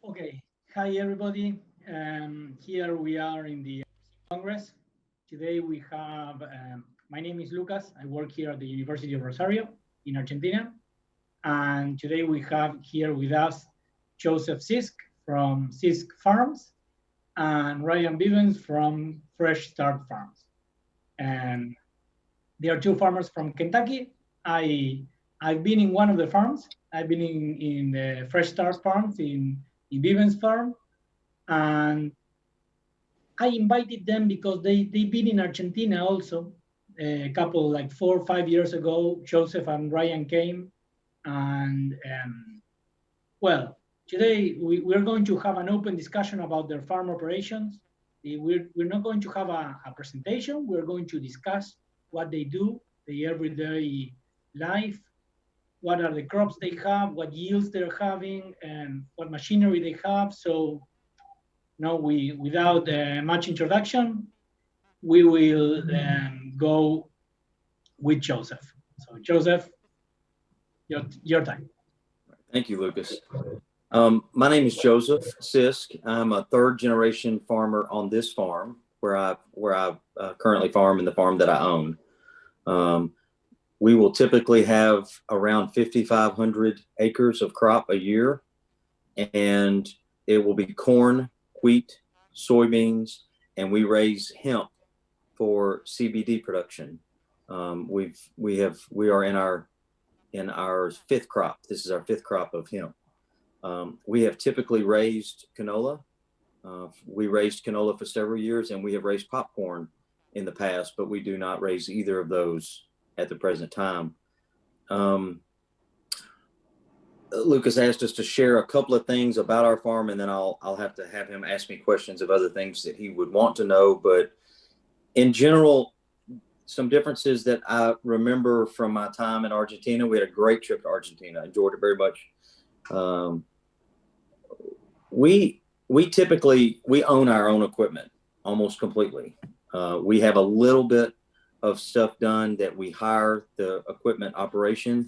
Okay, hi everybody. Here we are in the Congress. Today we have, my name is Lucas. I work here at the University of Rosario in Argentina. And today we have here with us Joseph Sisk from Sisk Farms and Ryan Bivens from Fresh Start Farms. And they are two farmers from Kentucky. I've been in one of the farms. I've been in the Fresh Start Farms in Bivens Farm, and I invited them because they've been in Argentina also. A couple like 4 or 5 years ago, Joseph and Ryan came, and well, today we're going to have an open discussion about their farm operations. We're not going to have a presentation. We're going to discuss what they do, the everyday life, what are the crops they have, what yields they're having, and what machinery they have. So, no, without much introduction, we will go with Joseph. So, Joseph, your time. Thank you, Lucas. My name is Joseph Sisk. I'm a third generation farmer on this farm where I currently farm and the farm that I own. We will typically have around 5,500 acres of crop a year, and it will be corn, wheat, soybeans, and we raise hemp for CBD production. We are in our fifth crop. This is our fifth crop of hemp. We have typically raised canola. We raised canola for several years, and we have raised popcorn in the past, but we do not raise either of those at the present time. Lucas asked us to share a couple of things about our farm, and then I'll have to have him ask me questions of other things that he would want to know. But in general, some differences that I remember from my time in Argentina. We had a great trip to Argentina. I enjoyed it very much. We typically own our own equipment almost completely. We have a little bit of stuff done that we hire the equipment operation.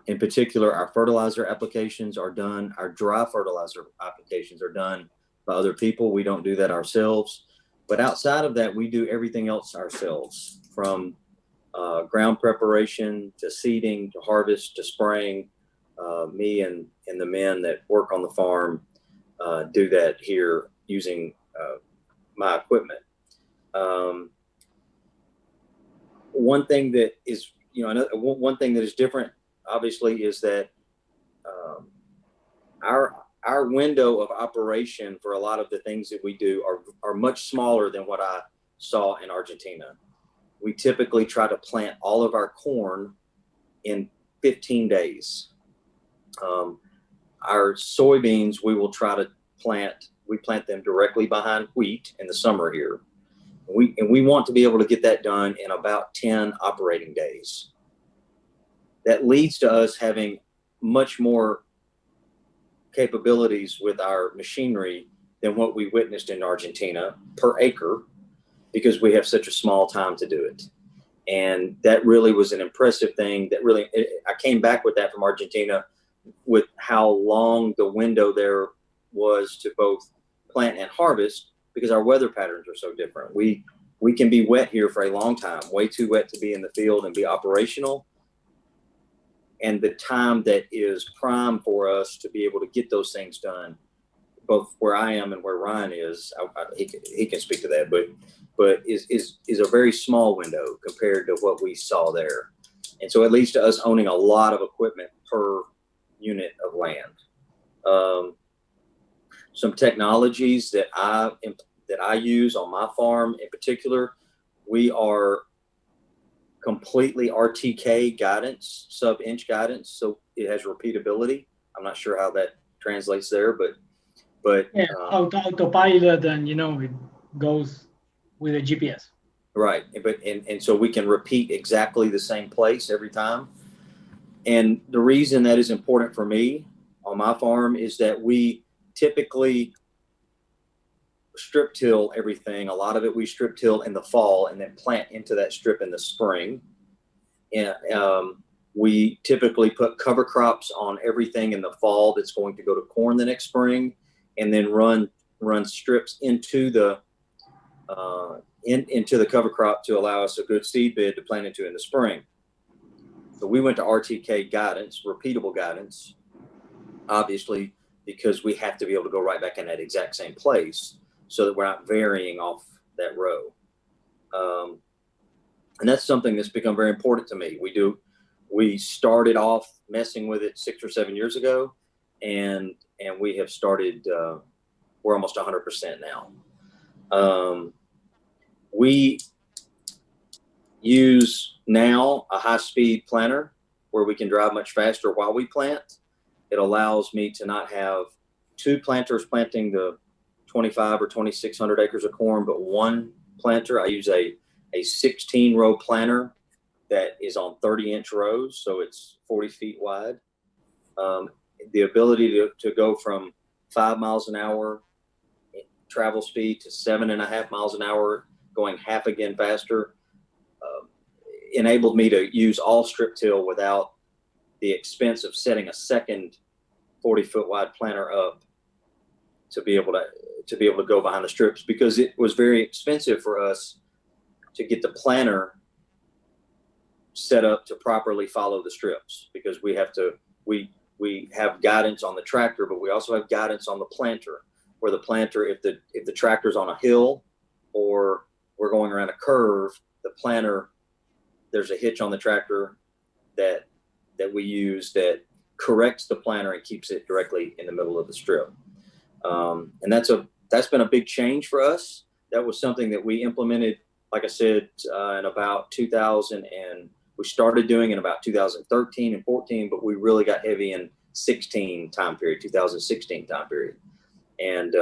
In particular, our fertilizer applications are done. Our dry fertilizer applications are done by other people. We don't do that ourselves. But outside of that, we do everything else ourselves, from ground preparation to seeding to harvest to spraying. Me and the men that work on the farm do that here using my equipment. One thing that is, one thing that is different, obviously, is that our window of operation for a lot of the things that we do are much smaller than what I saw in Argentina. We typically try to plant all of our corn in 15 days. Our soybeans, we will try to we plant them directly behind wheat in the summer here. We want to be able to get that done in about 10 operating days. That leads to us having much more capabilities with our machinery than what we witnessed in Argentina per acre, because we have such a small time to do it. And that really was an impressive thing. I came back with that from Argentina, with how long the window there was to both plant and harvest, because our weather patterns are so different. We can be wet here for a long time, way too wet to be in the field and be operational. And the time that is prime for us to be able to get those things done, both where I am and where Ryan is, he can speak to that, but is a very small window compared to what we saw there. And so it leads to us owning a lot of equipment per unit of land. Some technologies that I use on my farm in particular, we are completely RTK guidance, sub-inch guidance, so it has repeatability. I'm not sure how that translates there, but yeah, autopilot, and it goes with a GPS. Right, and so we can repeat exactly the same place every time. And the reason that is important for me on my farm is that we typically strip till everything. A lot of it we strip till in the fall and then plant into that strip in the spring. And We typically put cover crops on everything in the fall that's going to go to corn the next spring, and then run strips into the into the cover crop to allow us a good seed bed to plant into in the spring. So we went to RTK guidance, repeatable guidance, obviously, because we have to be able to go right back in that exact same place so that we're not varying off that row. And that's something that's become very important to me. We started off messing with it 6 or 7 years ago, and we have started, we're almost 100% now. We use now a high-speed planter where we can drive much faster while we plant. It allows me to not have two planters planting the 25 or 2,600 acres of corn, but one planter. I use a 16-row planter that is on 30-inch rows, so it's 40 feet wide. The ability to go from 5 miles an hour travel speed to 7.5 miles an hour, going half again faster, enabled me to use all strip till without the expense of setting a second 40-foot wide planter up to be able to go behind the strips, because it was very expensive for us to get the planter set up to properly follow the strips, because we have guidance on the tractor, but we also have guidance on the planter, where the planter, if the tractor's on a hill or we're going around a curve, the planter, there's a hitch on the tractor that we use that corrects the planter and keeps it directly in the middle of the strip. And that's been a big change for us. That was something that we implemented, like I said, in about 2000, and we started doing in about 2013 and 14, but we really got heavy in 2016 time period. And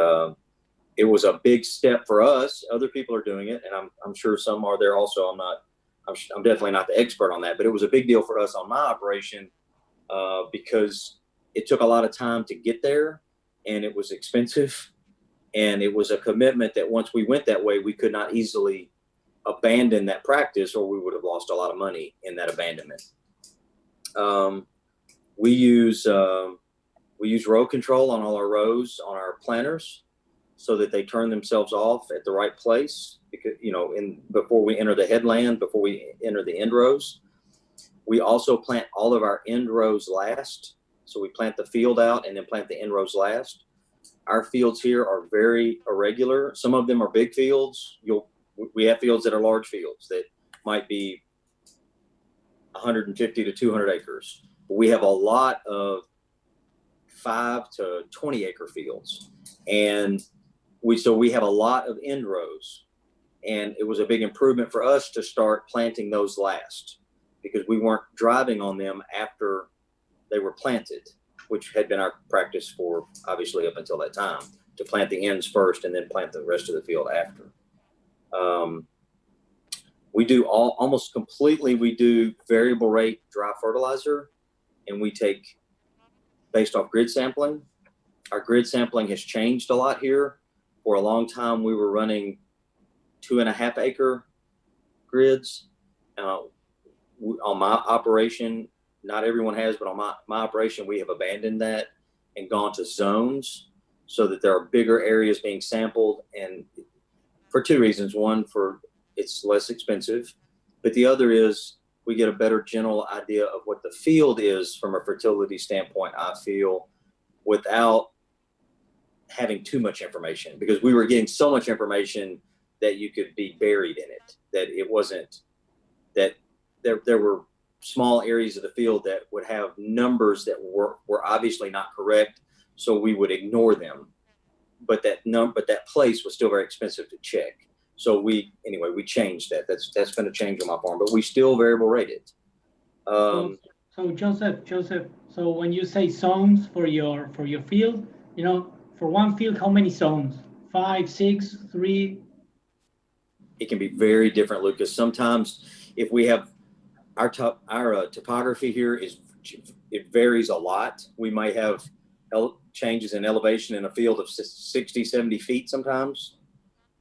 it was a big step for us. Other people are doing it, and I'm sure some are there also. I'm definitely not the expert on that, but it was a big deal for us on my operation because it took a lot of time to get there, and it was expensive, and it was a commitment that once we went that way, we could not easily abandon that practice, or we would have lost a lot of money in that abandonment. We use row control on all our rows on our planters so that they turn themselves off at the right place, because, before we enter the headland, before we enter the end rows. We also plant all of our end rows last. So we plant the field out and then plant the end rows last. Our fields here are very irregular. Some of them are big fields. We have fields that are large fields that might be 150 to 200 acres. But we have a lot of 5 to 20 acre fields. And we have a lot of end rows. And it was a big improvement for us to start planting those last, because we weren't driving on them after they were planted, which had been our practice for obviously up until that time, to plant the ends first and then plant the rest of the field after. We do almost completely, we do variable rate dry fertilizer, and we take based off grid sampling. Our grid sampling has changed a lot here. For a long time, we were running 2.5 acre grids. On my operation, not everyone has, but on my operation, we have abandoned that and gone to zones so that there are bigger areas being sampled, and for two reasons. One, for it's less expensive, but the other is we get a better general idea of what the field is from a fertility standpoint, I feel, without having too much information, because we were getting so much information that you could be buried in it, that it wasn't, that there were small areas of the field that would have numbers that were obviously not correct, so we would ignore them. But that place was still very expensive to check. So we changed that. That's going to change on my farm, but we still variable rate it. So Joseph, so when you say zones for your field, for one field, how many zones? 5, 6, 3? It can be very different, Lucas. Sometimes if we have our topography here it varies a lot. We might have changes in elevation in a field of 60, 70 feet sometimes.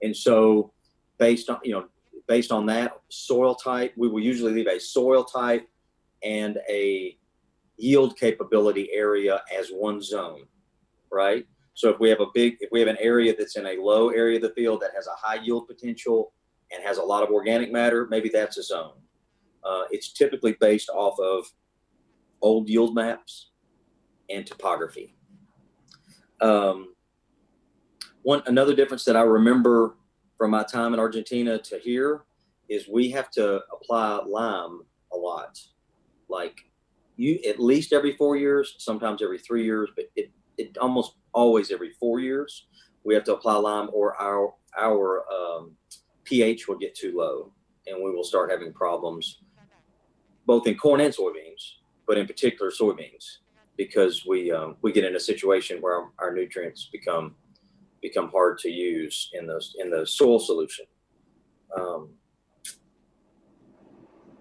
And so based on that soil type, we will usually leave a soil type and a yield capability area as one zone, right? So if we have an area that's in a low area of the field that has a high yield potential and has a lot of organic matter, maybe that's a zone. It's typically based off of old yield maps and topography. Another difference that I remember from my time in Argentina to here is we have to apply lime a lot. Like at least every 4 years, sometimes every 3 years, but it almost always every 4 years, we have to apply lime, or our pH will get too low and we will start having problems both in corn and soybeans, but in particular soybeans, because we get in a situation where our nutrients become hard to use in the soil solution.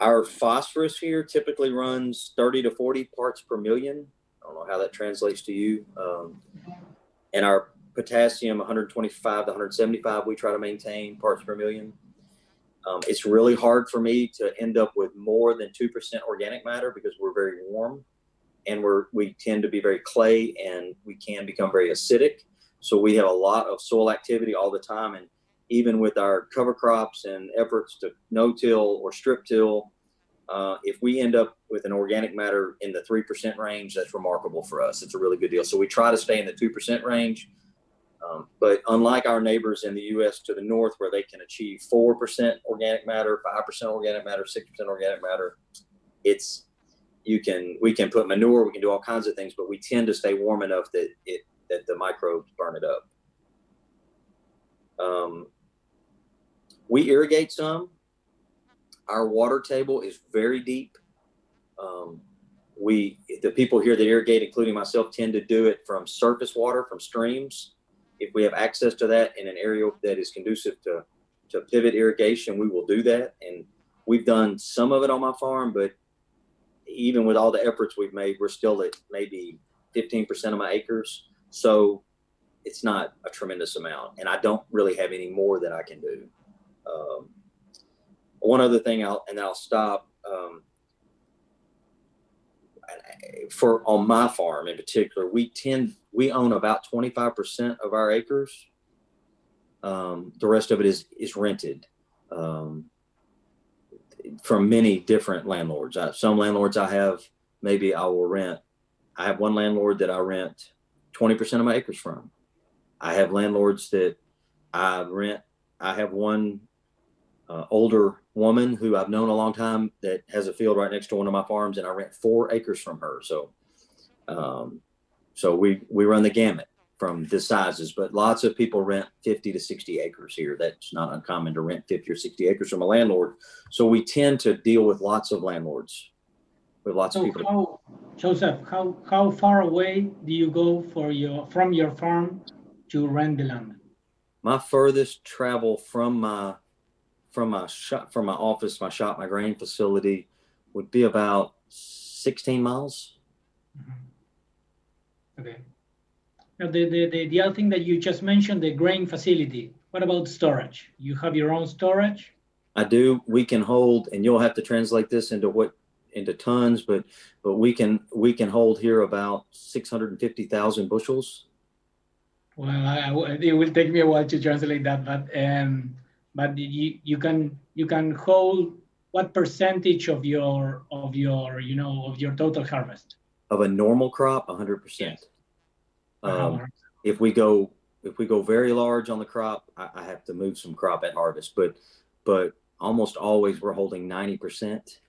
Our phosphorus here typically runs 30 to 40 parts per million. I don't know how that translates to you. And our potassium, 125 to 175, we try to maintain parts per million. It's really hard for me to end up with more than 2% organic matter because we're very warm, and we tend to be very clay, and we can become very acidic. So we have a lot of soil activity all the time. And even with our cover crops and efforts to no-till or strip-till, if we end up with an organic matter in the 3% range, that's remarkable for us. It's a really good deal. So we try to stay in the 2% range. But unlike our neighbors in the U.S. to the north, where they can achieve 4% organic matter, 5% organic matter, 6% organic matter, we can put manure, we can do all kinds of things, but we tend to stay warm enough that the microbes burn it up. We irrigate some. Our water table is very deep. The people here that irrigate, including myself, tend to do it from surface water, from streams. If we have access to that in an area that is conducive to pivot irrigation, we will do that. And we've done some of it on my farm, but even with all the efforts we've made, we're still at maybe 15% of my acres. So it's not a tremendous amount, and I don't really have any more that I can do. One other thing, I'll stop. On my farm in particular, we own about 25% of our acres. The rest of it is rented from many different landlords. Some landlords maybe I will rent. I have one landlord that I rent 20% of my acres from. I have landlords that I rent. I have one older woman who I've known a long time that has a field right next to one of my farms, and I rent 4 acres from her. So we run the gamut from the sizes, but lots of people rent 50 to 60 acres here. That's not uncommon to rent 50 or 60 acres from a landlord. So we tend to deal with lots of landlords, with lots of people. Joseph, how far away do you go from your farm to rent the land? My furthest travel from my office, my shop, my grain facility would be about 16 miles. Mm-hmm. Okay. Now the other thing that you just mentioned, the grain facility. What about storage? You have your own storage? I do. We can hold, and you'll have to translate this into tons, but we can hold here about 650,000 bushels. Well, it will take me a while to translate that, but you can hold what percentage of your total harvest? Of a normal crop, 100%. Yes. If we go very large on the crop, I have to move some crop at harvest, but almost always we're holding 90%.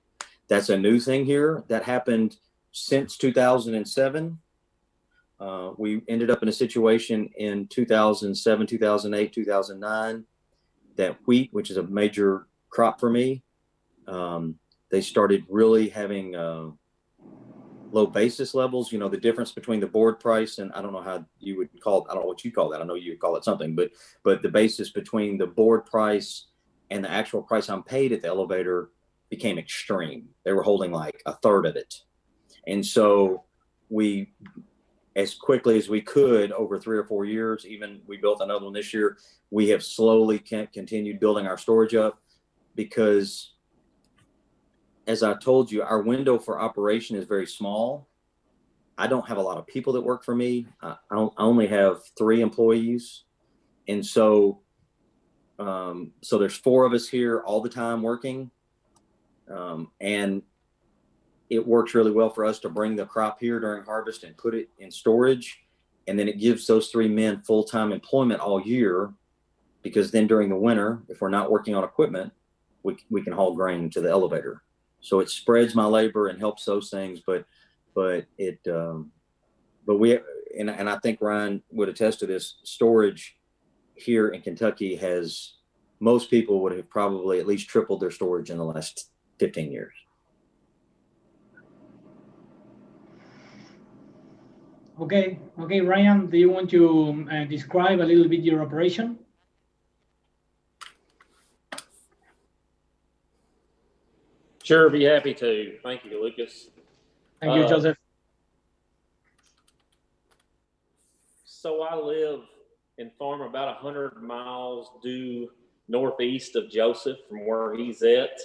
That's a new thing here that happened since 2007. We ended up in a situation in 2007, 2008, 2009 that wheat, which is a major crop for me, they started really having low basis levels. You know, the difference between the board price and I don't know how you would call it. I don't know what you call that. I know you call it something, but the basis between the board price and the actual price I'm paid at the elevator became extreme. They were holding like a third of it. And so we, as quickly as we could over 3 or 4 years, even we built another one this year, we have slowly continued building our storage up because as I told you, our window for operation is very small. I don't have a lot of people that work for me. I only have 3 employees. And so there's 4 of us here all the time working. And it works really well for us to bring the crop here during harvest and put it in storage. And then it gives those 3 men full-time employment all year, because then during the winter, if we're not working on equipment, we can haul grain to the elevator. So it spreads my labor and helps those things. But we, and I think Ryan would attest to this, storage here in Kentucky most people would have probably at least tripled their storage in the last 15 years. Okay, Ryan, do you want to describe a little bit your operation? Sure, be happy to. Thank you, Lucas. Thank you, Joseph. So I live and farm about 100 miles due northeast of Joseph from where he's at.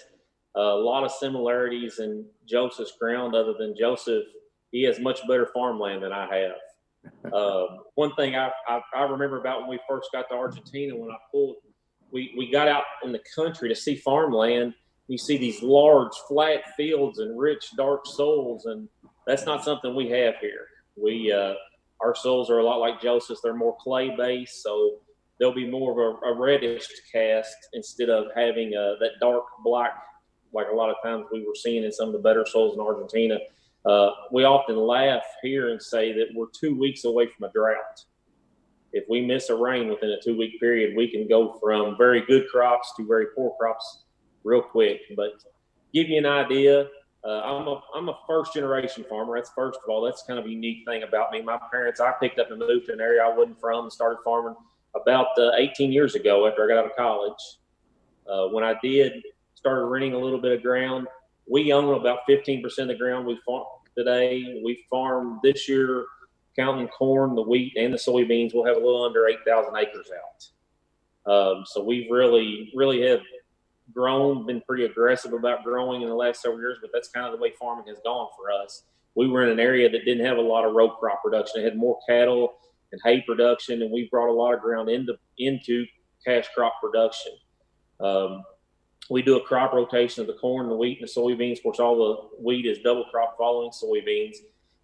A lot of similarities in Joseph's ground, other than Joseph, he has much better farmland than I have. One thing I remember about when we first got to Argentina, when we got out in the country to see farmland. You see these large flat fields and rich dark soils, and that's not something we have here. Our soils are a lot like Joseph's. They're more clay based, so they'll be more of a reddish cast instead of having that dark black, like a lot of times we were seeing in some of the better soils in Argentina. We often laugh here and say that we're 2 weeks away from a drought. If we miss a rain within a 2-week period, we can go from very good crops to very poor crops real quick. But give you an idea, I'm a first generation farmer. That's first of all, that's kind of a unique thing about me. My parents, I picked up and moved to an area I wasn't from and started farming about 18 years ago after I got out of college. When I started renting a little bit of ground, we own about 15% of the ground we farm today. We farm this year, counting corn, the wheat, and the soybeans, we'll have a little under 8,000 acres out. So we've really have grown, been pretty aggressive about growing in the last several years, but that's kind of the way farming has gone for us. We were in an area that didn't have a lot of row crop production. It had more cattle and hay production, and we brought a lot of ground into cash crop production. We do a crop rotation of the corn, the wheat, and the soybeans. Of course, all the wheat is double crop following soybeans.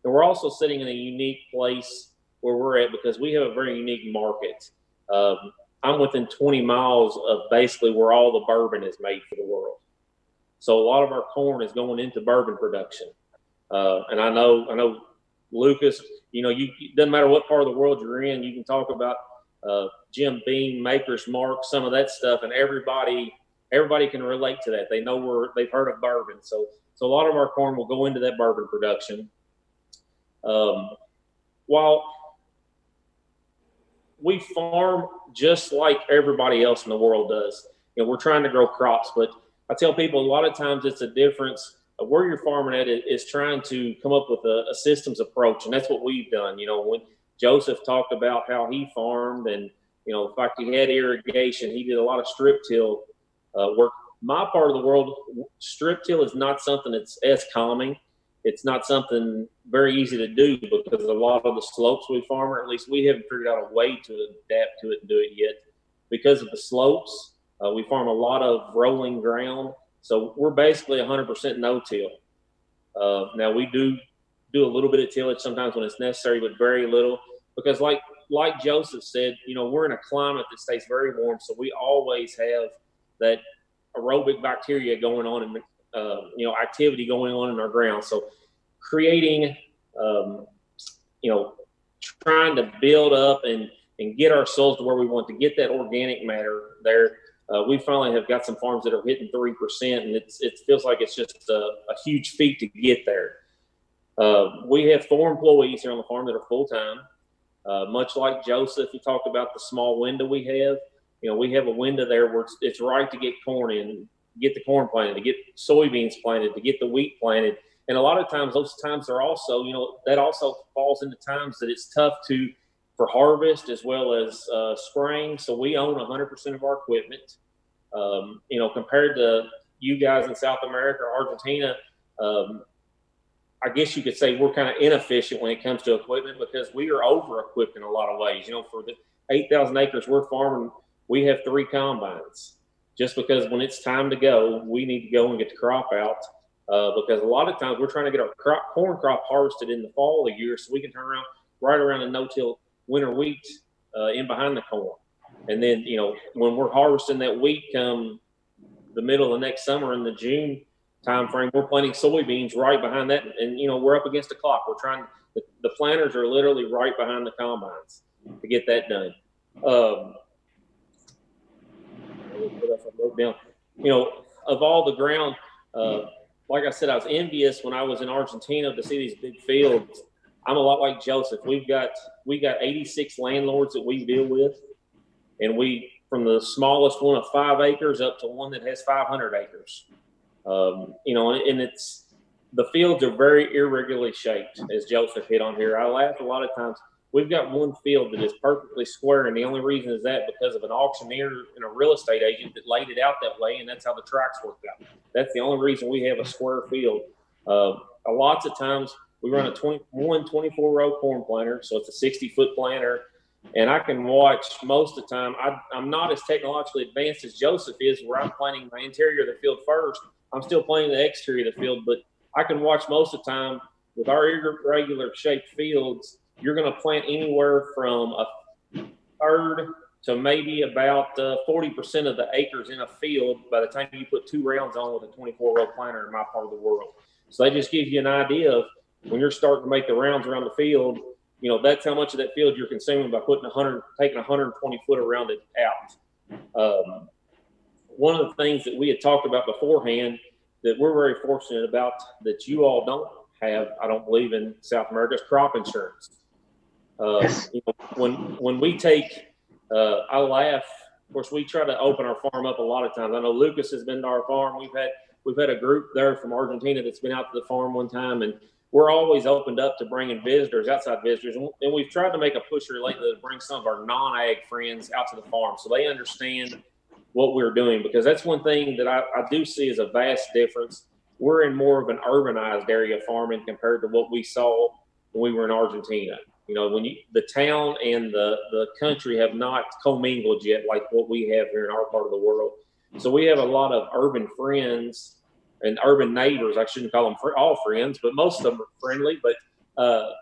And we're also sitting in a unique place where we're at because we have a very unique market. I'm within 20 miles of basically where all the bourbon is made for the world. So a lot of our corn is going into bourbon production. And I know, Lucas, it doesn't matter what part of the world you're in, you can talk about Jim Beam, Maker's Mark, some of that stuff, and everybody can relate to that. They know they've heard of bourbon. So a lot of our corn will go into that bourbon production. While we farm just like everybody else in the world does, we're trying to grow crops, but I tell people a lot of times it's a difference of where you're farming at is trying to come up with a systems approach. And that's what we've done. When Joseph talked about how he farmed and, in fact, he had irrigation, he did a lot of strip till work. My part of the world, strip till is not something that's as calming. It's not something very easy to do because a lot of the slopes we farm, or at least we haven't figured out a way to adapt to it and do it yet. Because of the slopes, we farm a lot of rolling ground. So we're basically 100% no-till. Now we do a little bit of tillage sometimes when it's necessary, but very little. Because like Joseph said, we're in a climate that stays very warm. So we always have that aerobic bacteria going on and activity going on in our ground. So creating, trying to build up and get our soils to where we want to get that organic matter there. We finally have got some farms that are hitting 3%, and it feels like it's just a huge feat to get there. We have 4 employees here on the farm that are full-time. Much like Joseph, he talked about the small window we have. We have a window there where it's right to get corn in, get the corn planted, to get soybeans planted, to get the wheat planted. And a lot of times, those times are also, that also falls into times that it's tough for harvest as well as spraying. So we own 100% of our equipment. Compared to, you guys in South America or Argentina, I guess you could say we're kind of inefficient when it comes to equipment because we are over-equipped in a lot of ways. You know, for the 8,000 acres we're farming, we have 3 combines. Just because when it's time to go, we need to go and get the crop out. Because a lot of times we're trying to get our corn crop harvested in the fall of the year so we can turn around right around the no-till winter wheat in behind the corn. And then, you know, when we're harvesting that wheat come the middle of the next summer in the June time frame, we're planting soybeans right behind that. And, you know, we're up against the clock. We're trying, the planters are literally right behind the combines to get that done. What else I wrote down? You know, of all the ground, like I said, I was envious when I was in Argentina to see these big fields. I'm a lot like Joseph. We got 86 landlords that we deal with, and we from the smallest one of 5 acres up to one that has 500 acres. You know, and it's the fields are very irregularly shaped, as Joseph hit on here. I laugh a lot of times. We've got one field that is perfectly square, and the only reason is that because of an auctioneer and a real estate agent that laid it out that way, and that's how the tracks worked out. That's the only reason we have a square field. Lots of times we run a 24-row corn planter, so it's a 60-foot planter, and I can watch most of the time. I'm not as technologically advanced as Joseph is, where I'm planting my interior of the field first. I'm still planting the exterior of the field, but I can watch most of the time with our irregular shaped fields. You're going to plant anywhere from a third to maybe about 40% of the acres in a field by the time you put 2 rounds on with a 24-row planter in my part of the world. So that just gives you an idea of when you're starting to make the rounds around the field, you know, that's how much of that field you're consuming by putting taking 120 foot around it out. One of the things that we had talked about beforehand that we're very fortunate about that you all don't have, I don't believe in South America, is crop insurance. You know, when we take, I laugh. Of course, we try to open our farm up a lot of times. I know Lucas has been to our farm. We've had a group there from Argentina that's been out to the farm one time, and we're always opened up to bringing visitors, outside visitors. And we've tried to make a push here lately to bring some of our non-ag friends out to the farm so they understand what we're doing, because that's one thing that I do see as a vast difference. We're in more of an urbanized area of farming compared to what we saw when we were in Argentina. You know, when the town and the country have not commingled yet like what we have here in our part of the world. So we have a lot of urban friends and urban neighbors. I shouldn't call them all friends, but most of them are friendly. But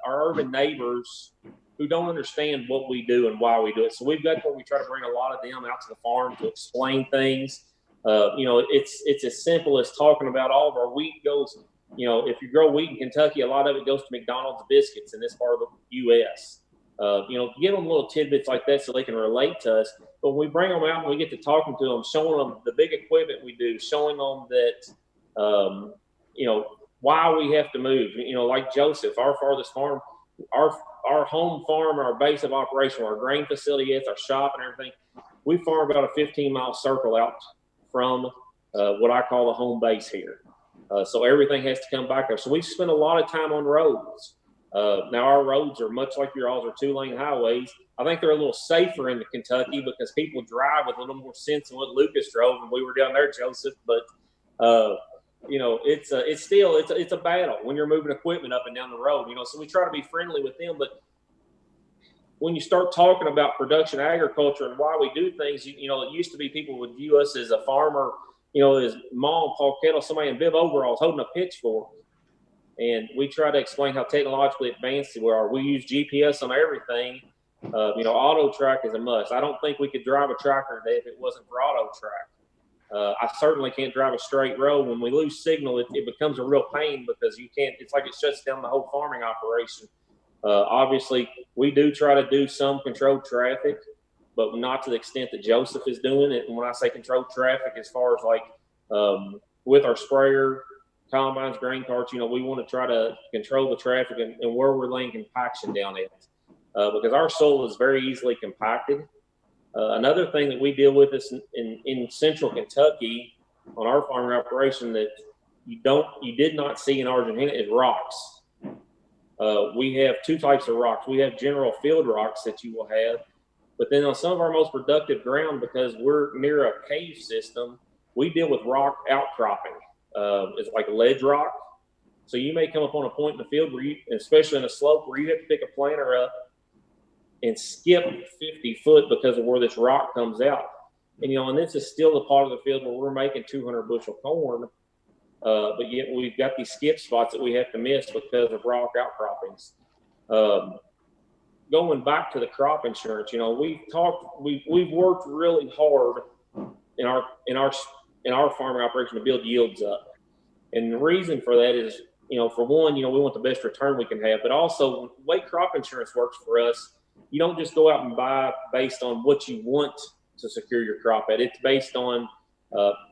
our urban neighbors who don't understand what we do and why we do it. So we've got where we try to bring a lot of them out to the farm to explain things. You know, it's as simple as talking about all of our wheat goes. You know, if you grow wheat in Kentucky, a lot of it goes to McDonald's biscuits in this part of the U.S. You know, give them little tidbits like that so they can relate to us. But when we bring them out and we get to talking to them, showing them the big equipment we do, showing them that, you know, why we have to move. You know, like Joseph, our farthest farm, our home farm, our base of operation, our grain facility, our shop and everything, we farm about a 15-mile circle out from what I call the home base here. So everything has to come back there. So we spend a lot of time on roads. Now our roads are much like your all's are 2-lane highways. I think they're a little safer in Kentucky because people drive with a little more sense than what Lucas drove when we were down there, Joseph. But you know, it's a battle when you're moving equipment up and down the road. You know, so we try to be friendly with them. But when you start talking about production agriculture and why we do things, you know, it used to be people would view us as a farmer. You know, his mom, Paul Kettle, somebody in bib overalls holding a pitchfork. And we try to explain how technologically advanced we are. We use GPS on everything. You know, auto track is a must. I don't think we could drive a tractor today if it wasn't for auto track. I certainly can't drive a straight road. When we lose signal, it becomes a real pain because you can't, it's like it shuts down the whole farming operation. Obviously, we do try to do some controlled traffic, but not to the extent that Joseph is doing it. And when I say controlled traffic, as far as like with our sprayer, combines, grain carts, you know, we want to try to control the traffic and where we're laying compaction down at, because our soil is very easily compacted. Another thing that we deal with is in central Kentucky on our farming operation that you did not see in Argentina is rocks. We have 2 types of rocks. We have general field rocks that you will have. But then on some of our most productive ground, because we're near a cave system, we deal with rock outcropping. It's like ledge rock. So you may come upon a point in the field where you, especially in a slope, where you have to pick a planter up and skip 50 foot because of where this rock comes out. And, you know, and this is still the part of the field where we're making 200 bushel corn, but yet we've got these skip spots that we have to miss because of rock outcroppings. Going back to the crop insurance, you know, we've worked really hard in our farming operation to build yields up. And the reason for that is, you know, for one, you know, we want the best return we can have, but also the way crop insurance works for us, you don't just go out and buy based on what you want to secure your crop at. It's based on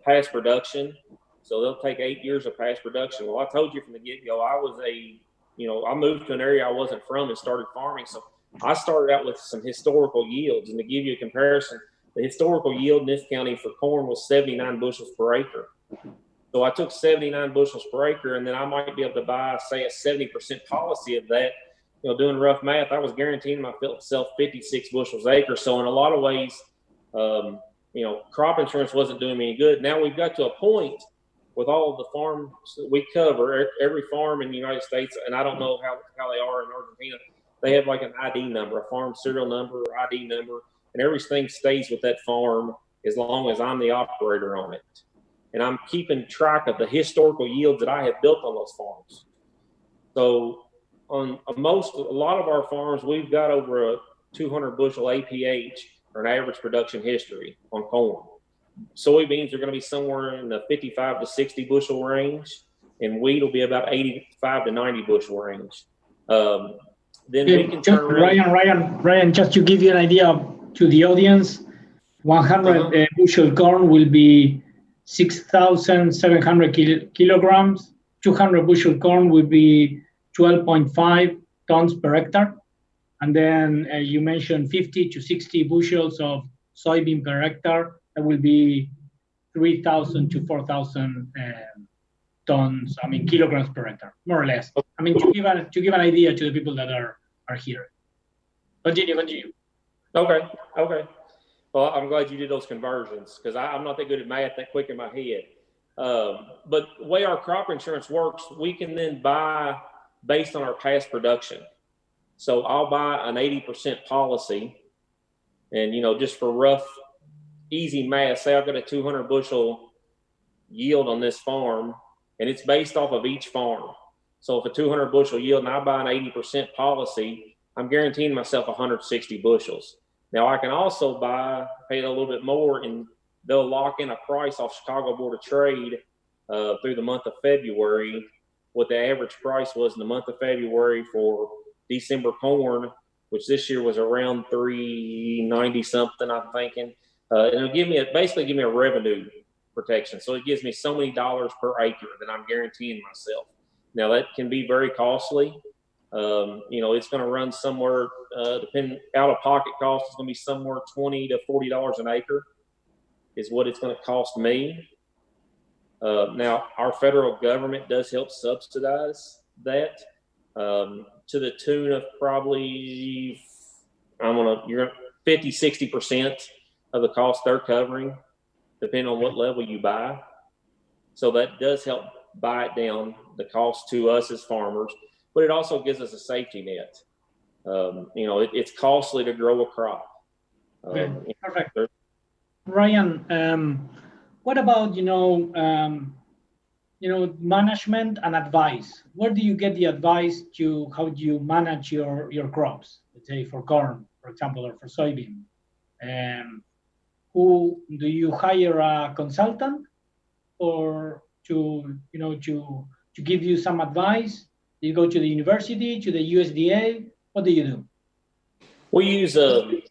past production. So they'll take 8 years of past production. Well, I told you from the get-go, I moved to an area I wasn't from and started farming. So I started out with some historical yields. And to give you a comparison, the historical yield in this county for corn was 79 bushels per acre. So I took 79 bushels per acre, and then I might be able to buy, say, a 70% policy of that. You know, doing rough math, I was guaranteeing myself 56 bushels an acre. So in a lot of ways, you know, crop insurance wasn't doing me any good. Now we've got to a point with all of the farms that we cover, every farm in the United States, and I don't know how they are in Argentina, they have like an ID number, a farm serial number or ID number, and everything stays with that farm as long as I'm the operator on it. And I'm keeping track of the historical yields that I have built on those farms. So on a lot of our farms, we've got over a 200 bushel APH, or an average production history, on corn. Soybeans are going to be somewhere in the 55 to 60 bushel range, and wheat will be about 85 to 90 bushel range. Then we can turn around. Ryan, just to give you an idea to the audience, 100 bushel corn will be 6,700 kilograms. 200 bushel corn will be 12.5 tons per hectare. And then you mentioned 50 to 60 bushels of soybean per hectare. That will be 3,000 to 4,000 tons, kilograms per hectare, more or less. To give an idea to the people that are here. Continue. Okay. Well, I'm glad you did those conversions, because I'm not that good at math that quick in my head. But the way our crop insurance works, we can then buy based on our past production. So I'll buy an 80% policy, and, you know, just for rough, easy math, say I've got a 200 bushel yield on this farm, and it's based off of each farm. So if a 200 bushel yield and I buy an 80% policy, I'm guaranteeing myself 160 bushels. Now I can also pay a little bit more, and they'll lock in a price off Chicago Board of Trade through the month of February, what the average price was in the month of February for December corn, which this year was around 390 something, I'm thinking. And it'll basically give me a revenue protection. So it gives me so many dollars per acre that I'm guaranteeing myself. Now that can be very costly. It's going to run somewhere, depending out of pocket cost, it's going to be somewhere $20 to $40 an acre is what it's going to cost me. Now our federal government does help subsidize that to the tune of probably 50-60% of the cost they're covering, depending on what level you buy. So that does help buy it down, the cost to us as farmers, but it also gives us a safety net. It's costly to grow a crop. Perfect. Ryan, what about, management and advice? Where do you get the advice to how do you manage your crops? Let's say for corn, for example, or for soybean. Who do you hire a consultant or to give you some advice? Do you go to the university, to the USDA? What do you do? We use the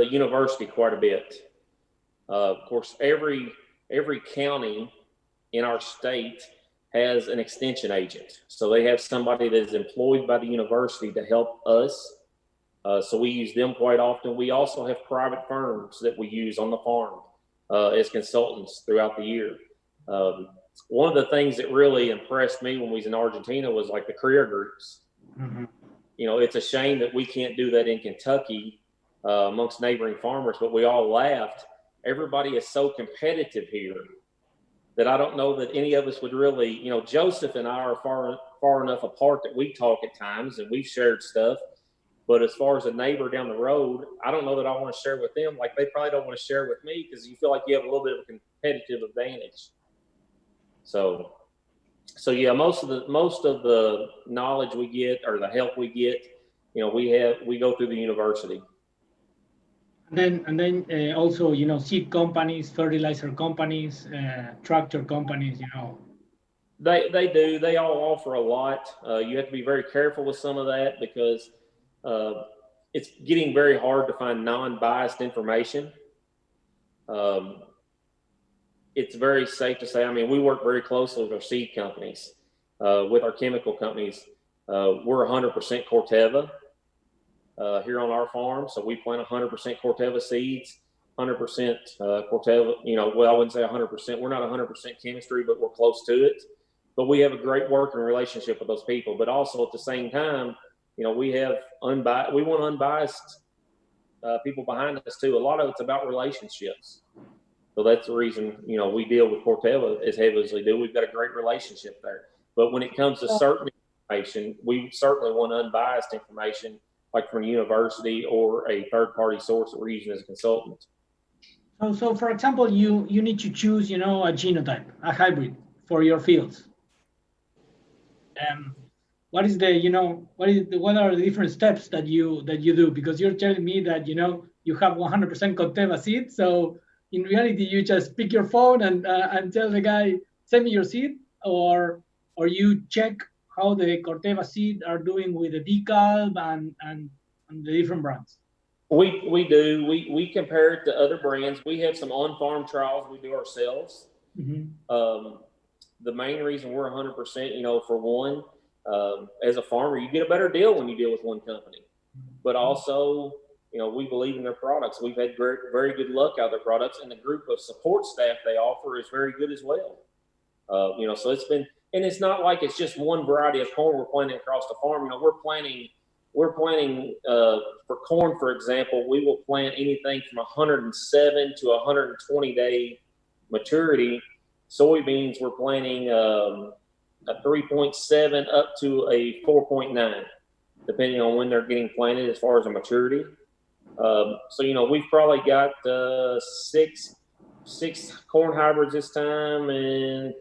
university quite a bit. Of course, every county in our state has an extension agent. So they have somebody that is employed by the university to help us. So we use them quite often. We also have private firms that we use on the farm as consultants throughout the year. One of the things that really impressed me when we was in Argentina was like the career groups. Mm-hmm. It's a shame that we can't do that in Kentucky amongst neighboring farmers, but we all laughed everybody is so competitive here that I don't know that any of us would really, you know, Joseph and I are far enough apart that we talk at times and we've shared stuff. But as far as a neighbor down the road, I don't know that I want to share with them. Like they probably don't want to share with me because you feel like you have a little bit of a competitive advantage. So yeah, most of the knowledge we get or the help we get, you know, we go through the university. And then also, you know, seed companies, fertilizer companies, tractor companies, you know. They do. They all offer a lot. You have to be very careful with some of that because it's getting very hard to find non-biased information. It's very safe to say, I mean, we work very closely with our seed companies, with our chemical companies. We're 100% Corteva here on our farm. So we plant 100% Corteva seeds, 100% Corteva, you know, well, I wouldn't say 100%. We're not 100% chemistry, but we're close to it. But we have a great working relationship with those people. But also at the same time, you know, we want unbiased people behind us too. A lot of it's about relationships. So that's the reason, you know, we deal with Corteva as heavily as we do. We've got a great relationship there. But when it comes to certain information, we certainly want unbiased information, like from a university or a third-party source that we're using as a consultant. So for example, you need to choose, you know, a genotype, a hybrid for your fields. What is the, you know, what are the different steps that you do? Because you're telling me that, you know, you have 100% Corteva seed. So in reality, you just pick your phone and tell the guy, send me your seed, or you check how the Corteva seed are doing with the decal and the different brands. We do. We compare it to other brands. We have some on-farm trials we do ourselves. Mm-hmm. The main reason we're 100%, you know, for one, as a farmer, you get a better deal when you deal with one company. But also, you know, we believe in their products. We've had very good luck out of their products, and the group of support staff they offer is very good as well. You know, so it's been, and it's not like it's just one variety of corn we're planting across the farm. You know, we're planting for corn, for example, we will plant anything from 107 to 120 day maturity. Soybeans, we're planting a 3.7 up to a 4.9, depending on when they're getting planted as far as a maturity. So, you know, we've probably got six corn hybrids this time and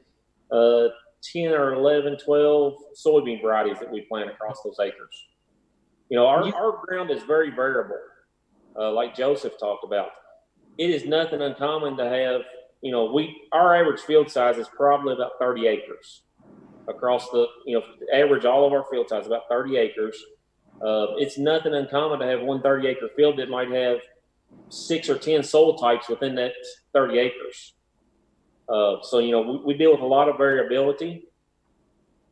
10 or 11, 12 soybean varieties that we plant across those acres. You know, our ground is very variable, like Joseph talked about. It is nothing uncommon to have, you know, our average field size is probably about 30 acres across the, you know, average all of our field size, about 30 acres. It's nothing uncommon to have one 30-acre field that might have 6 or 10 soil types within that 30 acres. So, you know, we deal with a lot of variability.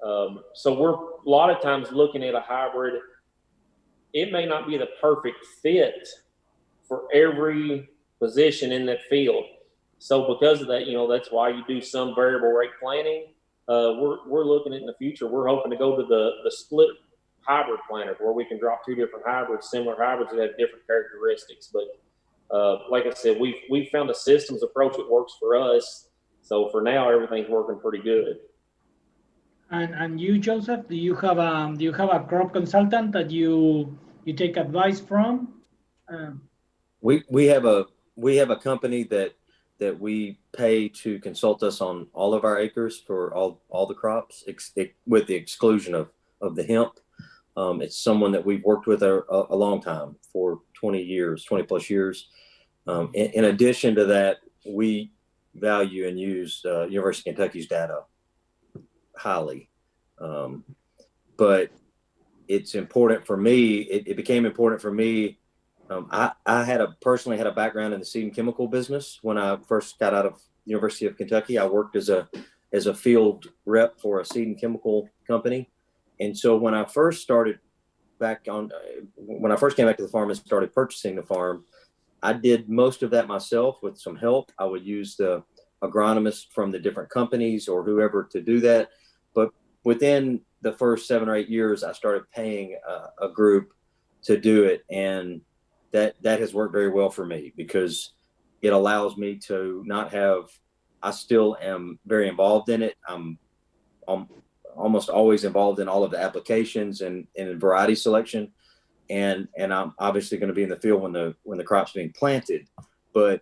So we're a lot of times looking at a hybrid. It may not be the perfect fit for every position in that field. So because of that, you know, that's why you do some variable rate planting. We're looking at in the future, we're hoping to go to the split hybrid planter where we can drop two different hybrids, similar hybrids that have different characteristics. But like I said, we've found a systems approach that works for us. So for now, everything's working pretty good. And you, Joseph, do you have a crop consultant that you take advice from? We have a company that we pay to consult us on all of our acres for all the crops, with the exclusion of the hemp. It's someone that we've worked with a long time, for 20 plus years. In addition to that, we value and use University of Kentucky's data highly. But it's important for me. It became important for me. I personally had a background in the seed and chemical business. When I first got out of University of Kentucky, I worked as a field rep for a seed and chemical company. And so when I first came back to the farm and started purchasing the farm, I did most of that myself with some help. I would use the agronomist from the different companies or whoever to do that. But within the first 7 or 8 years, I started paying a group to do it. And that has worked very well for me, because it allows me to not have, I still am very involved in it. I'm almost always involved in all of the applications and in variety selection. And I'm obviously going to be in the field when the crop's being planted, but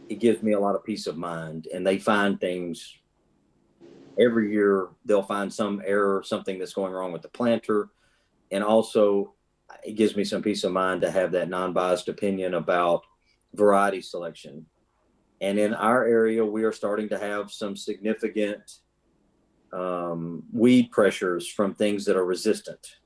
it gives me a lot of peace of mind. And they find things every year. They'll find some error, something that's going wrong with the planter. And also it gives me some peace of mind to have that non-biased opinion about variety selection. And in our area, we are starting to have some significant weed pressures from things that are resistant.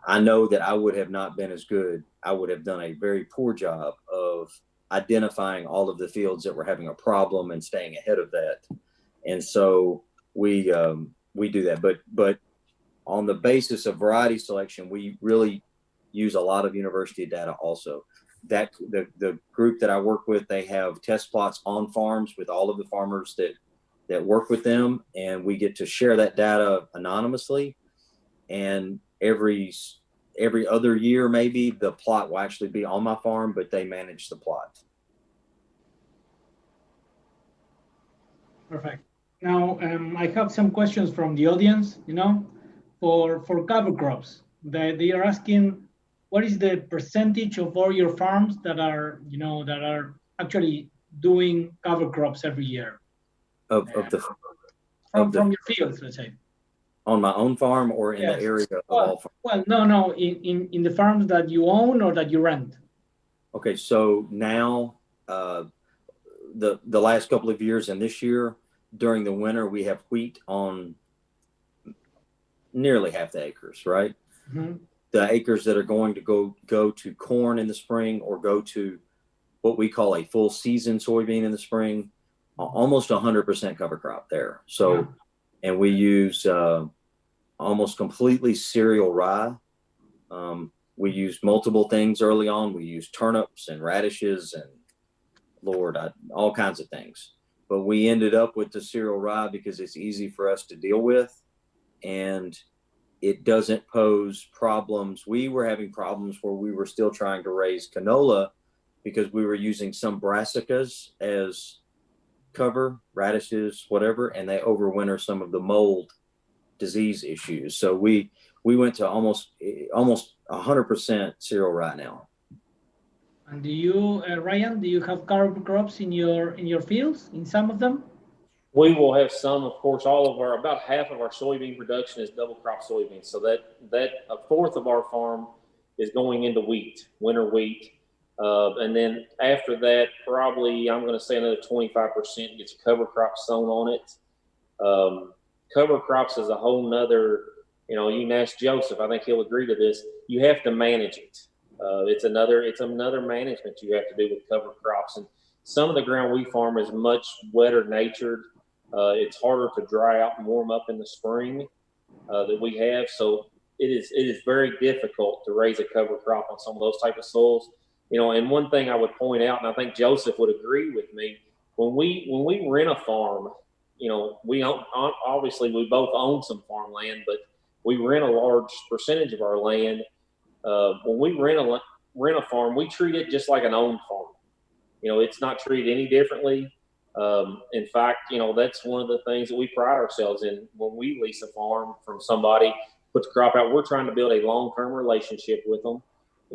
I know that I would have not been as good. I would have done a very poor job of identifying all of the fields that were having a problem and staying ahead of that. And so we do that. But on the basis of variety selection, we really use a lot of university data also. That the group that I work with, they have test plots on farms with all of the farmers that work with them, and we get to share that data anonymously. And every other year, maybe the plot will actually be on my farm, but they manage the plot. Perfect. Now, I have some questions from the audience, for cover crops. They are asking, what is the percentage of all your farms that are actually doing cover crops every year? From your fields, let's say. On my own farm or in the area of all farms? Well, no, in the farms that you own or that you rent. Okay, so now the last couple of years and this year during the winter, we have wheat on nearly half the acres, right? Mm-hmm. The acres that are going to go to corn in the spring or go to what we call a full season soybean in the spring, almost 100% cover crop there. So, yeah. And we use almost completely cereal rye. We used multiple things early on. We used turnips and radishes and all kinds of things. But we ended up with the cereal rye because it's easy for us to deal with, and it doesn't pose problems. We were having problems where we were still trying to raise canola because we were using some brassicas as cover, radishes, whatever, and they overwinter some of the mold disease issues. So we went to almost 100% cereal right now. And do you, Ryan, do you have cover crops in your fields, in some of them? We will have some, of course. About half of our soybean production is double crop soybeans. So that a fourth of our farm is going into wheat, winter wheat. And then after that, probably I'm going to say another 25% gets cover crops sown on it. Cover crops is a whole nother, you can ask Joseph, I think he'll agree to this. You have to manage it. It's another management you have to do with cover crops. And some of the ground we farm is much wetter natured. It's harder to dry out and warm up in the spring that we have. So it is very difficult to raise a cover crop on some of those type of soils. And one thing I would point out, and I think Joseph would agree with me, when we rent a farm, we own, obviously we both own some farmland, but we rent a large percentage of our land. When we rent a farm, we treat it just like an owned farm. It's not treated any differently. In fact, that's one of the things that we pride ourselves in when we lease a farm from somebody, put the crop out. We're trying to build a long-term relationship with them.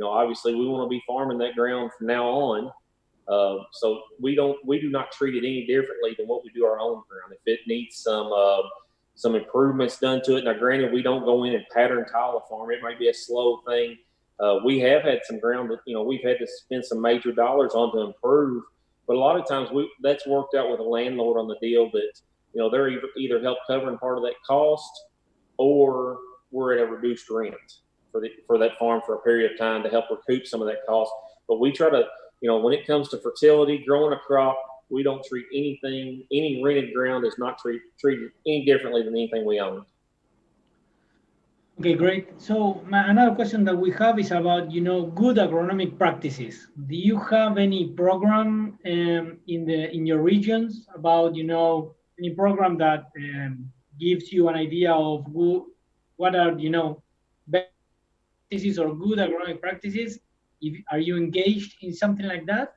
Obviously we want to be farming that ground from now on. So we do not treat it any differently than what we do our own ground. If it needs some improvements done to it, now granted, we don't go in and pattern tile a farm. It might be a slow thing. We have had some ground that, we've had to spend some major dollars on to improve, but a lot of times that's worked out with a landlord on the deal that, they're either help covering part of that cost or we're at a reduced rent for that farm for a period of time to help recoup some of that cost. But we try to, when it comes to fertility, growing a crop, we don't treat any rented ground is not treated any differently than anything we own. Okay, great. So another question that we have is about, good agronomic practices. Do you have any program in your regions about, any program that gives you an idea of what are, best practices or good agronomic practices? Are you engaged in something like that?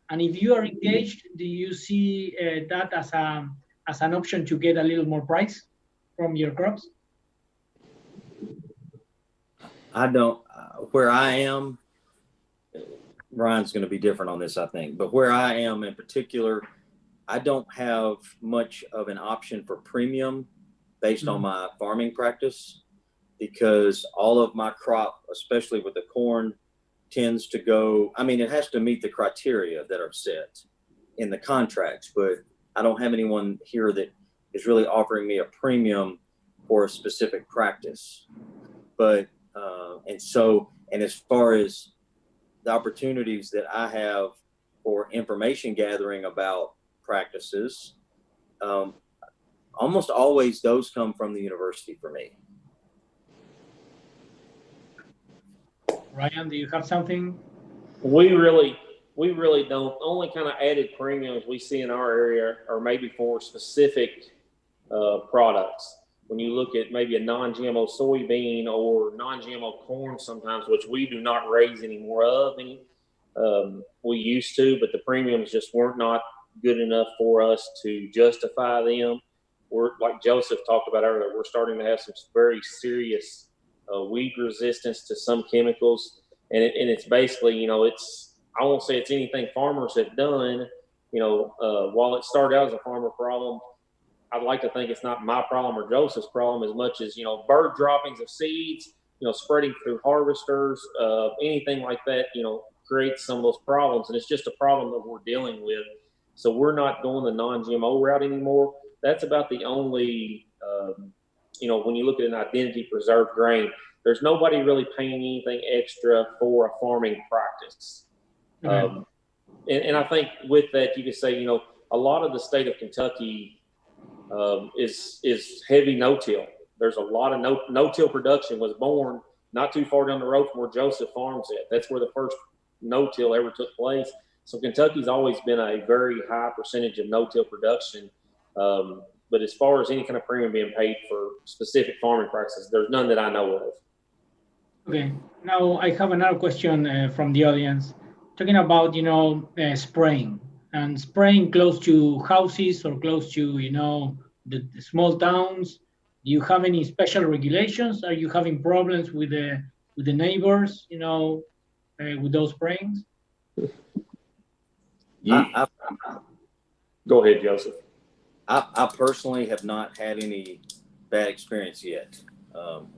And if you are engaged, do you see that as an option to get a little more price from your crops? I don't. Where I am, Ryan's going to be different on this, I think. But where I am in particular, I don't have much of an option for premium based on my farming practice, because all of my crop, especially with the corn, tends to go, I mean, it has to meet the criteria that are set in the contracts, but I don't have anyone here that is really offering me a premium for a specific practice. But, and as far as the opportunities that I have for information gathering about practices, almost always those come from the university for me. Ryan, do you have something? We really don't. Only kind of added premiums we see in our area are maybe for specific products. When you look at maybe a non-GMO soybean or non-GMO corn sometimes, which we do not raise any more of, we used to, but the premiums just weren't not good enough for us to justify them. We're, like Joseph talked about earlier, we're starting to have some very serious weed resistance to some chemicals. And it's basically, I won't say it's anything farmers have done. While it started out as a farmer problem, I'd like to think it's not my problem or Joseph's problem as much as, bird droppings of seeds, spreading through harvesters, anything like that, creates some of those problems. And it's just a problem that we're dealing with. So we're not going the non-GMO route anymore. That's about the only, when you look at an identity preserved grain, there's nobody really paying anything extra for a farming practice. And I think with that, you could say, a lot of the state of Kentucky is heavy no-till. There's a lot of no-till production was born not too far down the road from where Joseph farms at. That's where the first no-till ever took place. So Kentucky's always been a very high percentage of no-till production. But as far as any kind of premium being paid for specific farming practices, there's none that I know of. Okay. Now I have another question from the audience, talking about, spraying and spraying close to houses or close to, the small towns. Do you have any special regulations? Are you having problems with the neighbors, with those sprayings? Go ahead, Joseph. I personally have not had any bad experience yet.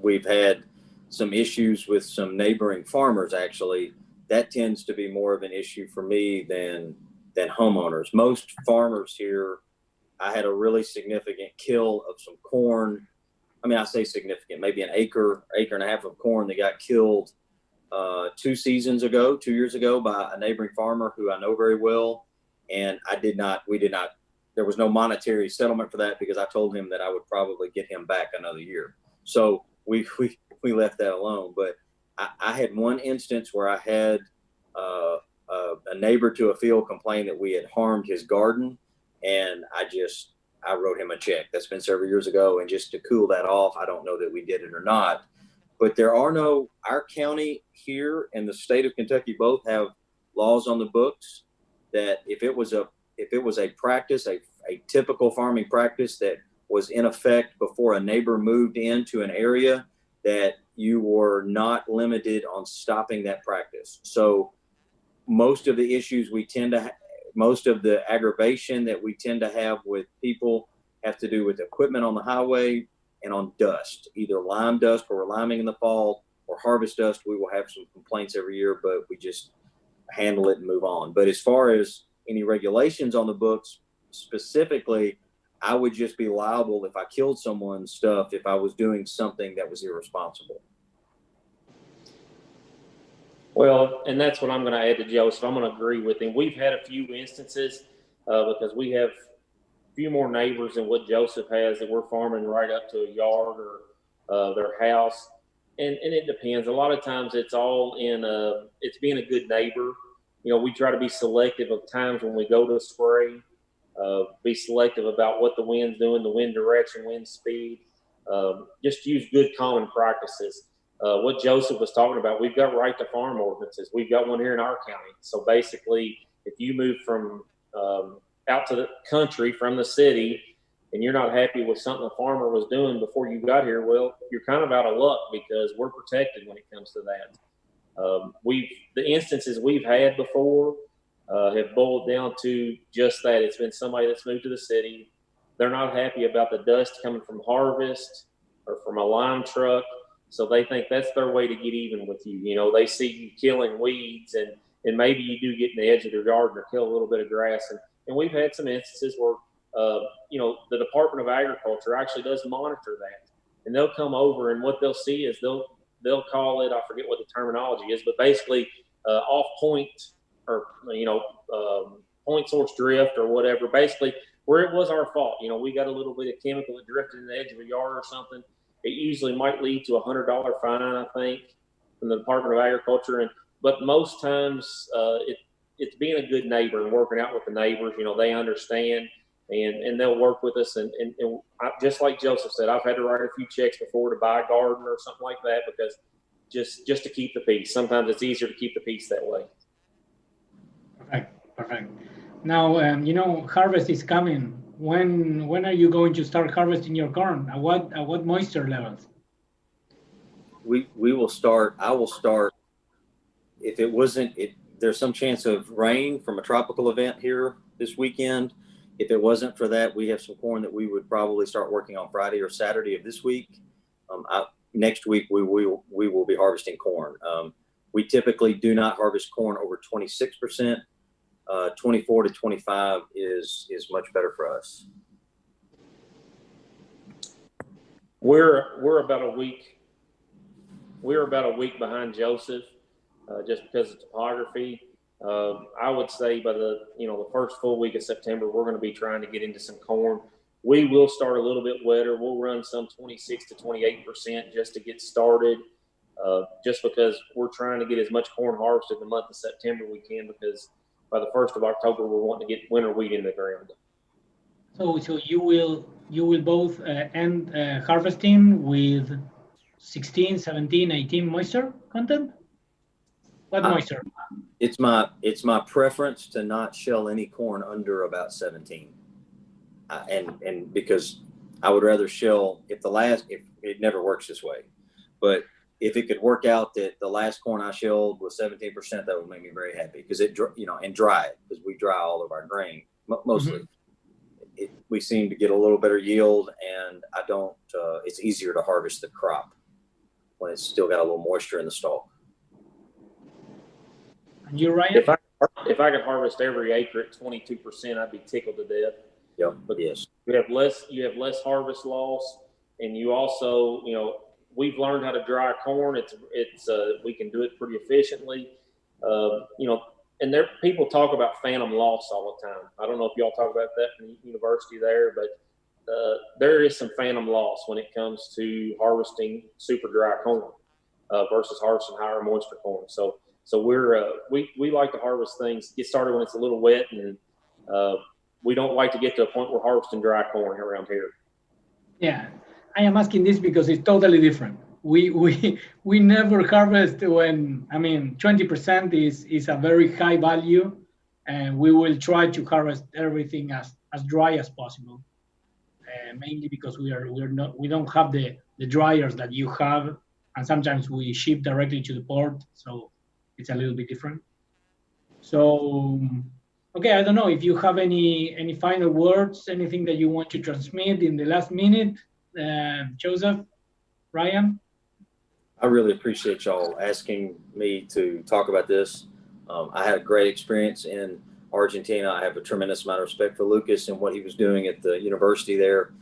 We've had some issues with some neighboring farmers, actually. That tends to be more of an issue for me than homeowners. Most farmers here, I had a really significant kill of some corn. I mean, I say significant, maybe an acre and a half of corn that got killed 2 years ago by a neighboring farmer who I know very well. And there was no monetary settlement for that because I told him that I would probably get him back another year. So we left that alone. But I had one instance where I had a neighbor to a field complain that we had harmed his garden, and I wrote him a check. That's been several years ago, and just to cool that off, I don't know that we did it or not. But our county here and the state of Kentucky both have laws on the books that if it was a practice, a typical farming practice that was in effect before a neighbor moved into an area, that you were not limited on stopping that practice. So most of the issues most of the aggravation that we tend to have with people have to do with equipment on the highway and on dust, either lime dust where we're liming in the fall or harvest dust. We will have some complaints every year, but we just handle it and move on. But as far as any regulations on the books specifically, I would just be liable if I killed someone's stuff if I was doing something that was irresponsible. Well, and that's what I'm going to add to Joseph. I'm going to agree with him. We've had a few instances because we have a few more neighbors than what Joseph has that we're farming right up to a yard or their house. And it depends. A lot of times it's all it's being a good neighbor. We try to be selective of times when we go to spray, be selective about what the wind's doing, the wind direction, wind speed, just use good common practices. What Joseph was talking about, we've got right to farm ordinances. We've got one here in our county. So basically, If you move from out to the country from the city and you're not happy with something a farmer was doing before you got here, well, you're kind of out of luck because we're protected when it comes to that. The instances we've had before have boiled down to just that. It's been somebody that's moved to the city. They're not happy about the dust coming from harvest or from a lime truck. So they think that's their way to get even with you. You know, they see you killing weeds and maybe you do get in the edge of their garden or kill a little bit of grass. And we've had some instances where, you know, the Department of Agriculture actually does monitor that. And they'll come over and what they'll see is they'll call it, I forget what the terminology is, but basically off point or, you know, point source drift or whatever, basically where it was our fault. You know, we got a little bit of chemical that drifted in the edge of a yard or something. It usually might lead to $100 fine, I think, from the Department of Agriculture. But most times it's being a good neighbor and working out with the neighbors. You know, they understand and they'll work with us. And just like Joseph said, I've had to write a few checks before to buy a garden or something like that because just to keep the peace. Sometimes it's easier to keep the peace that way. Perfect. Now, you know, harvest is coming. When are you going to start harvesting your corn? At what moisture levels? We will start. I will start. If it wasn't, there's some chance of rain from a tropical event here this weekend. If it wasn't for that, we have some corn that we would probably start working on Friday or Saturday of this week. Next week we will be harvesting corn. We typically do not harvest corn over 26%. 24 to 25 is much better for us. We're about a week behind Joseph, just because of topography. I would say by the first full week of September, we're going to be trying to get into some corn. We will start a little bit wetter. We'll run some 26 to 28% just to get started, just because we're trying to get as much corn harvested in the month of September we can, because by the 1st of October, we're wanting to get winter wheat in the ground. So you will both end harvesting with 16, 17, 18 moisture content? What moisture? It's my preference to not shell any corn under about 17. And because I would rather shell if it never works this way, but if it could work out that the last corn I shelled was 17%, that would make me very happy, because and dry it, because we dry all of our grain mostly. Mm-hmm. We seem to get a little better yield, and it's easier to harvest the crop when it's still got a little moisture in the stalk. And you're right. If I could harvest every acre at 22%, I'd be tickled to death. Yep. But yes, you have less harvest loss, and you also, we've learned how to dry corn. We can do it pretty efficiently. And people talk about phantom loss all the time. I don't know if y'all talk about that in the university there, but there is some phantom loss when it comes to harvesting super dry corn versus harvesting higher moisture corn. So we like to harvest things, get started when it's a little wet, and we don't like to get to a point where we're harvesting dry corn around here. Yeah. I am asking this because it's totally different. We never harvest when, 20% is a very high value, and we will try to harvest everything as dry as possible. Mainly because we don't have the dryers that you have, and sometimes we ship directly to the port, so it's a little bit different. So, okay, I don't know if you have any final words, anything that you want to transmit in the last minute. Joseph, Ryan? I really appreciate y'all asking me to talk about this. I had a great experience in Argentina. I have a tremendous amount of respect for Lucas and what he was doing at the university there.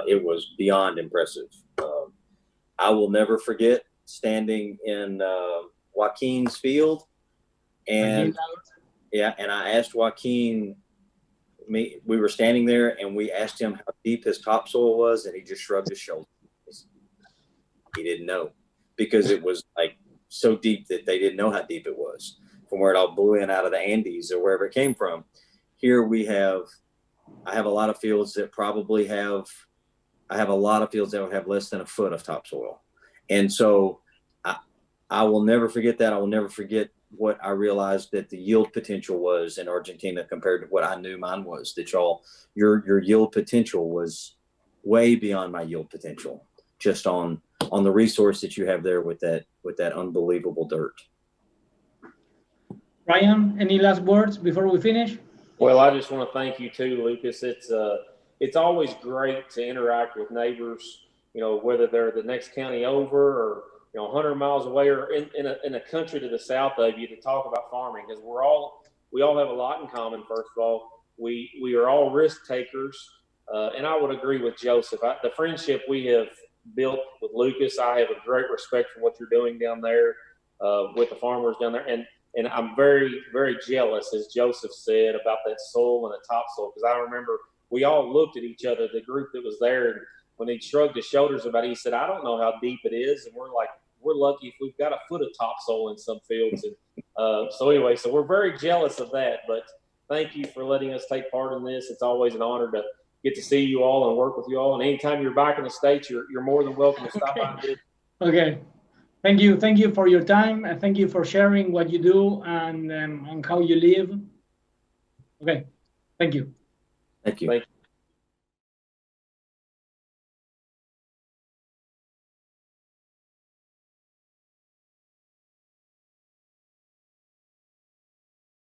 It was beyond impressive. I will never forget standing in Joaquin's field, and I asked Joaquin, we were standing there, and we asked him how deep his topsoil was, and he just shrugged his shoulders. He didn't know, because it was like so deep that they didn't know how deep it was from where it all blew in out of the Andes or wherever it came from. Here I have a lot of fields that would have less than a foot of topsoil. And so I will never forget that. I will never forget what I realized that the yield potential was in Argentina compared to what I knew mine was. That your yield potential was way beyond my yield potential, just on the resource that you have there with that unbelievable dirt. Ryan, any last words before we finish? Well, I just want to thank you too, Lucas. It's always great to interact with neighbors, whether they're the next county over or 100 miles away or in a country to the south of you, to talk about farming, because we all have a lot in common. First of all, we are all risk takers, and I would agree with Joseph. The friendship we have built with Lucas, I have a great respect for what you're doing down there with the farmers down there, and I'm very, very jealous, as Joseph said, about that soil and the topsoil, because I remember we all looked at each other, the group that was there, and when he shrugged his shoulders about it, he said, "I don't know how deep it is," and we're like, we're lucky if we've got a foot of topsoil in some fields. And so we're very jealous of that. But thank you for letting us take part in this. It's always an honor to get to see you all and work with you all. And anytime you're back in the States, you're more than welcome to stop by and visit. Okay. Thank you for your time, and thank you for sharing what you do and how you live. Okay. Thank you. Thank you. Thank you.